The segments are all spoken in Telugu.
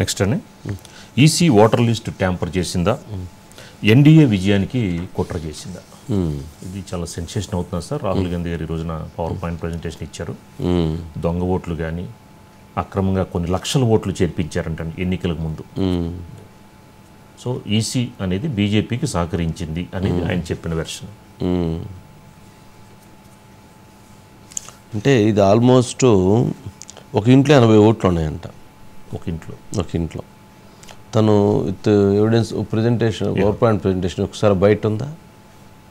నెక్స్ట్ అండి, ఈసీ ఓటర్ లిస్ట్ ట్యాంపర్ చేసిందా, ఎన్డీఏ విజయానికి కుట్ర చేసిందా? ఇది చాలా సెన్సేషన్ అవుతుంది సార్. రాహుల్ గాంధీ గారు ఈ రోజున పవర్ పాయింట్ ప్రజెంటేషన్ ఇచ్చారు. దొంగ ఓట్లు కానీ అక్రమంగా కొన్ని లక్షల ఓట్లు చేర్పించారంట ఎన్నికలకు ముందు. సో ఈసీ అనేది బీజేపీకి సహకరించింది అనేది ఆయన చెప్పిన వెర్షన్. అంటే ఇది ఆల్మోస్ట్ ఒక ఇంట్లో 80 ఓట్లు ఉన్నాయంట. ఒక ఇంట్లో తను with evidence presentation, power point presentation ఒకసారి బయట ఉందా?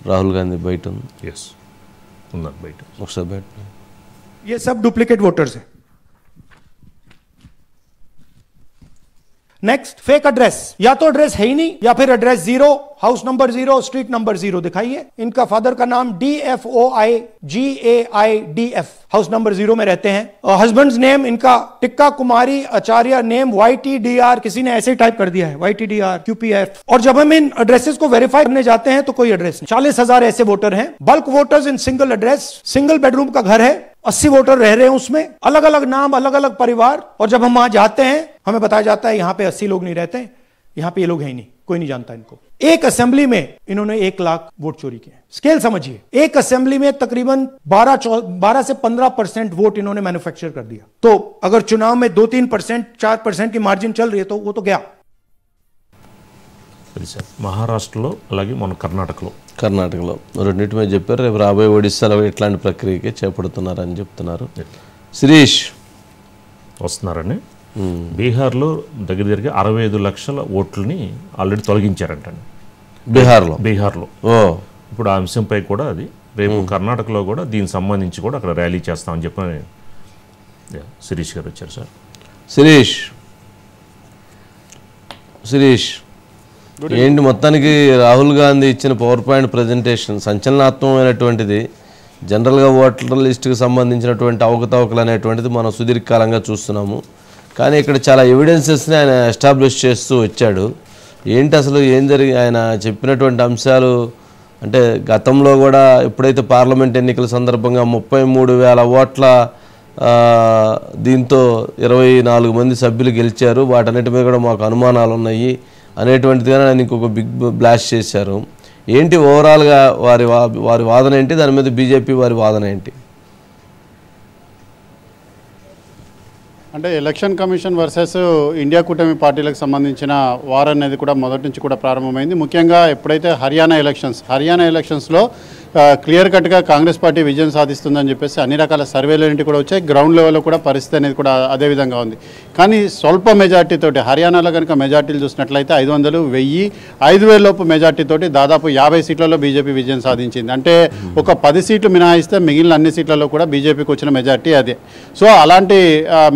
రాహుల్ గాంधी బయట ఉంది. ఎస్ ఉన్నారు బయట. ఒకసారి బయట. ये सब डुप्लीकेट वोटर्स हैं. Next, fake address. या तो एड्रेस है ही नहीं या फिर address 0, house number 0, street number 0 दिखाइए. इनका फादर का नाम DFOIGAIDF, हाउस नंबर 0 में रहते हैं. हस्बैंड्स नेम इनका टिक्का कुमारी आचार्य, नेम YTDR, किसी ने ऐसे ही टाइप कर दिया है YTDR QPF. और जब हम इन एड्रेसेस को वेरीफाई करने जाते हैं तो कोई एड्रेस नहीं. 40,000 ऐसे वोटर हैं. Bulk voters in single address, single bedroom का घर है, 80 वोटर रह रहे हैं उसमें, अलग अलग नाम, अलग अलग परिवार. और जब हम वहां जाते हैं हमें बताया जाता है यहां पे 80 लोग नहीं रहते, यहां पे ये लोग हैं ही नहीं, कोई नहीं जानता इनको. एक असेंबली में इन्होंने 1 लाख वोट चोरी किए. स्केल समझिए, एक असेंबली में तकरीबन 12 से 15% वोट इन्होंने मैन्युफैक्चर कर दिया. तो अगर चुनाव में 2-3%, 4% की मार्जिन चल रही है तो वो तो गया. మహారాష్ట్రలో అలాగే మన కర్ణాటకలో రెండింటి మీద చెప్పారు. రేపు రాబోయే ఒడిస్సాలో ఇట్లాంటి ప్రక్రియకే చేపడుతున్నారని చెప్తున్నారు. శిరీష్ వస్తున్నారని బీహార్లో దగ్గర 65 లక్షల ఓట్లని ఆల్రెడీ తొలగించారంటండి బీహార్లో. ఇప్పుడు ఆ అంశంపై కూడా అది రేపు కర్ణాటకలో కూడా దీనికి సంబంధించి కూడా అక్కడ ర్యాలీ చేస్తామని చెప్పని శిరీష్ గారు వచ్చారు సార్. శిరీష్ ఏంటి మొత్తానికి రాహుల్ గాంధీ ఇచ్చిన పవర్ పాయింట్ ప్రజెంటేషన్ సంచలనాత్మకమైనటువంటిది. జనరల్గా ఓటర్ లిస్టుకు సంబంధించినటువంటి అవకతవకలు అనేటువంటిది మనం సుదీర్ఘకాలంగా చూస్తున్నాము. కానీ ఇక్కడ చాలా ఎవిడెన్సెస్ని ఆయన ఎస్టాబ్లిష్ చేస్తూ వచ్చాడు. ఏంటి అసలు ఏం ఆయన చెప్పినటువంటి అంశాలు అంటే గతంలో కూడా ఎప్పుడైతే పార్లమెంట్ ఎన్నికల సందర్భంగా 33,000 ఓట్ల దీంతో 24 మంది సభ్యులు గెలిచారు, వాటన్నిటి మీద కూడా మాకు అనుమానాలు ఉన్నాయి అనేటువంటిదిగా ఆయన ఇంకొక బిగ్ బ్లాస్ట్ చేశారు. ఏంటి ఓవరాల్గా వారి వాదన ఏంటి, దాని మీద బీజేపీ వారి వాదన ఏంటి? అంటే ఎలక్షన్ కమిషన్ వర్సెస్ ఇండియా కూటమి పార్టీలకు సంబంధించిన వార్ అనేది కూడా మొదటి నుంచి కూడా ప్రారంభమైంది. ముఖ్యంగా ఎప్పుడైతే హర్యానా ఎలక్షన్స్లో క్లియర్ కట్గా కాంగ్రెస్ పార్టీ విజయం సాధిస్తుందని చెప్పేసి అన్ని రకాల సర్వేలన్నింటి కూడా వచ్చాయి. గ్రౌండ్ లెవెల్లో కూడా పరిస్థితి అనేది కూడా అదే విధంగా ఉంది. కానీ స్వల్ప మెజార్టీతోటి హర్యానాలో కనుక మెజార్టీలు చూసినట్లయితే 500, 1000, 5000 లోపు మెజార్టీతోటి దాదాపు 50 సీట్లలో బీజేపీ విజయం సాధించింది. అంటే ఒక 10 సీట్లు మినహాయిస్తే మిగిలిన అన్ని సీట్లలో కూడా బీజేపీకి వచ్చిన మెజార్టీ అదే. సో అలాంటి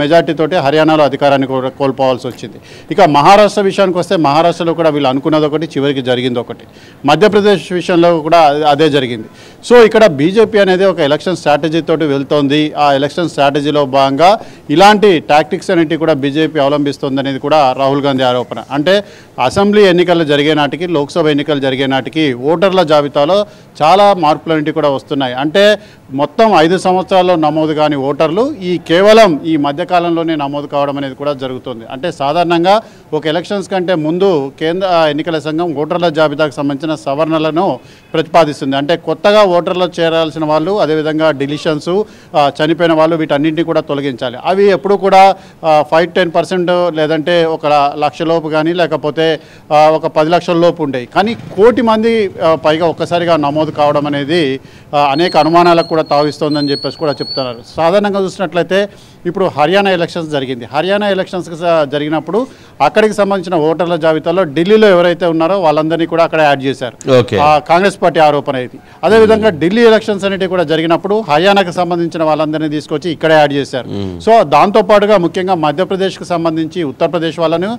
మెజార్టీతోటి హర్యానాలో అధికారాన్ని కోల్పోవాల్సి వచ్చింది. ఇక మహారాష్ట్ర విషయానికి వస్తే మహారాష్ట్రలో కూడా వీళ్ళు అనుకున్నది ఒకటి, చివరికి జరిగింది ఒకటి. మధ్యప్రదేశ్ విషయంలో కూడా అదే జరిగింది. సో ఇక్కడ బీజేపీ అనేది ఒక ఎలక్షన్ స్ట్రాటజీ తోటి వెళ్తోంది. ఆ ఎలక్షన్ స్ట్రాటజీలో భాగంగా ఇలాంటి టాక్టిక్స్ అనేవి కూడా బీజేపీ అవలంబిస్తుంది అనేది కూడా రాహుల్ గాంధీ ఆరోపణ. అంటే అసెంబ్లీ ఎన్నికలు జరిగే నాటికి, లోక్సభ ఎన్నికలు జరిగే నాటికి ఓటర్ల జాబితాలో చాలా మార్పులన్నిటి కూడా వస్తున్నాయి. అంటే మొత్తం 5 సంవత్సరాల్లో నమోదు కాని ఓటర్లు కేవలం ఈ మధ్యకాలంలోనే నమోదు కావడం అనేది కూడా జరుగుతుంది. అంటే సాధారణంగా ఒక ఎలక్షన్స్ కంటే ముందు కేంద్ర ఎన్నికల సంఘం ఓటర్ల జాబితాకు సంబంధించిన సవరణలను ప్రతిపాదిస్తుంది. అంటే కొత్తగా ఓటర్లు చేరాల్సిన వాళ్ళు, అదేవిధంగా డిలీషన్స్, చనిపోయిన వాళ్ళు, వీటన్నింటినీ కూడా తొలగించాలి. అవి ఎప్పుడు కూడా 5-10% లేదంటే 1 లక్ష లోపు కానీ లేకపోతే 10 లక్షల లోపు ఉండేవి. కానీ 1 కోటి మంది పైగా ఒక్కసారిగా నమోదు కావడం అనేది అనేక అనుమానాలకు కూడా తావిస్తోందని చెప్పేసి కూడా చెప్తున్నారు. సాధారణంగా చూసినట్లయితే ఇప్పుడు హర్యానా ఎలక్షన్స్ జరిగింది. హర్యానా ఎలక్షన్స్ జరిగినప్పుడు అక్కడికి సంబంధించిన ఓటర్ల జాబితాలో ఢిల్లీలో ఎవరైతే ఉన్నారో వాళ్ళందరినీ కూడా అక్కడ యాడ్ చేశారు. కాంగ్రెస్ పార్టీ ఆరోపణ ఇది. అదేవిధంగా ఢిల్లీ ఎలక్షన్స్ అనేవి కూడా జరిగినప్పుడు హర్యానాకు సంబంధించిన వాళ్ళందరినీ తీసుకొచ్చి ఇక్కడ యాడ్ చేశారు. సో దాంతోపాటుగా ముఖ్యంగా మధ్యప్రదేశ్కి సంబంధించి ఉత్తరప్రదేశ్ వాళ్ళను,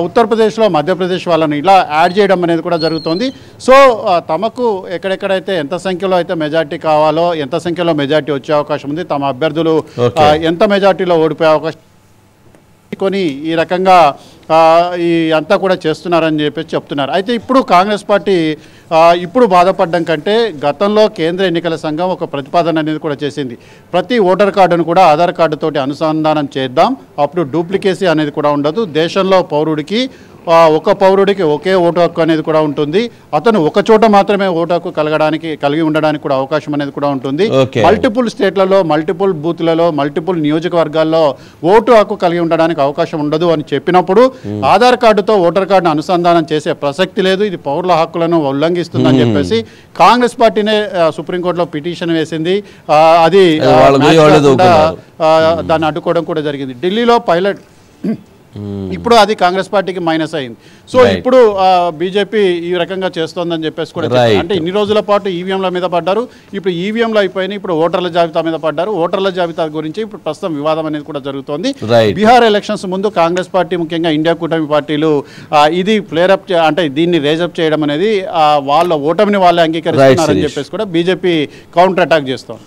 ఉత్తరప్రదేశ్లో మధ్యప్రదేశ్ వాళ్ళను ఇలా యాడ్ చేయడం అనేది కూడా జరుగుతుంది. సో తమకు ఎక్కడెక్కడైతే ఎంత సంఖ్యలో అయితే మెజార్టీ కావాలో, ఎంత సంఖ్యలో మెజార్టీ వచ్చే అవకాశం ఉంది, తమ అభ్యర్థులు ఎంత మెజార్టీలో ఓడిపోయే అవకాశం కొని ఈ రకంగా ఈ అంతా కూడా చేస్తున్నారని చెప్పేసి చెప్తున్నారు. అయితే ఇప్పుడు కాంగ్రెస్ పార్టీ ఇప్పుడు బాధపడడం కంటే గతంలో కేంద్ర ఎన్నికల సంఘం ఒక ప్రతిపాదన అనేది కూడా చేసింది. ప్రతి ఓటర్ కార్డును కూడా ఆధార్ కార్డుతోటి అనుసంధానం చేద్దాం, అప్పుడు డూప్లికేసీ అనేది కూడా ఉండదు. దేశంలో పౌరుడికి ఒక పౌరుడికి ఒకే ఓటు హక్కు అనేది కూడా ఉంటుంది. అతను ఒక చోట మాత్రమే ఓటు హక్కు కలిగి ఉండడానికి కూడా అవకాశం అనేది కూడా ఉంటుంది. మల్టిపుల్ స్టేట్లలో, మల్టిపుల్ బూత్లలో, మల్టిపుల్ నియోజకవర్గాల్లో ఓటు హక్కు కలిగి ఉండడానికి అవకాశం ఉండదు అని చెప్పినప్పుడు ఆధార్ కార్డుతో ఓటర్ కార్డును అనుసంధానం చేసే ప్రసక్తి లేదు, ఇది పౌరుల హక్కులను ఉల్లంఘిస్తుందని చెప్పేసి కాంగ్రెస్ పార్టీనే సుప్రీంకోర్టులో పిటిషన్ వేసింది. అది దాన్ని అడ్డుకోవడం కూడా జరిగింది. ఢిల్లీలో పైలట్ ఇప్పుడు అది కాంగ్రెస్ పార్టీకి మైనస్ అయింది. సో ఇప్పుడు బీజేపీ ఈ రకంగా చేస్తోందని చెప్పేసి కూడా అంటే ఇన్ని రోజుల పాటు ఈవీఎంల మీద పడ్డారు, ఇప్పుడు ఈవీఎంలు అయిపోయినాయి, ఇప్పుడు ఓటర్ల జాబితా మీద పడ్డారు. ఓటర్ల జాబితా గురించి ఇప్పుడు ప్రస్తుతం వివాదం అనేది కూడా జరుగుతోంది. బీహార్ ఎలక్షన్స్ ముందు కాంగ్రెస్ పార్టీ, ముఖ్యంగా ఇండియా కూటమి పార్టీలు ఇది ఫ్లేరప్ అంటే దీన్ని రేజప్ చేయడం అనేది వాళ్ళ ఓటమిని వాళ్ళే అంగీకరిస్తున్నారని చెప్పేసి కూడా బీజేపీ కౌంటర్ అటాక్ చేస్తోంది.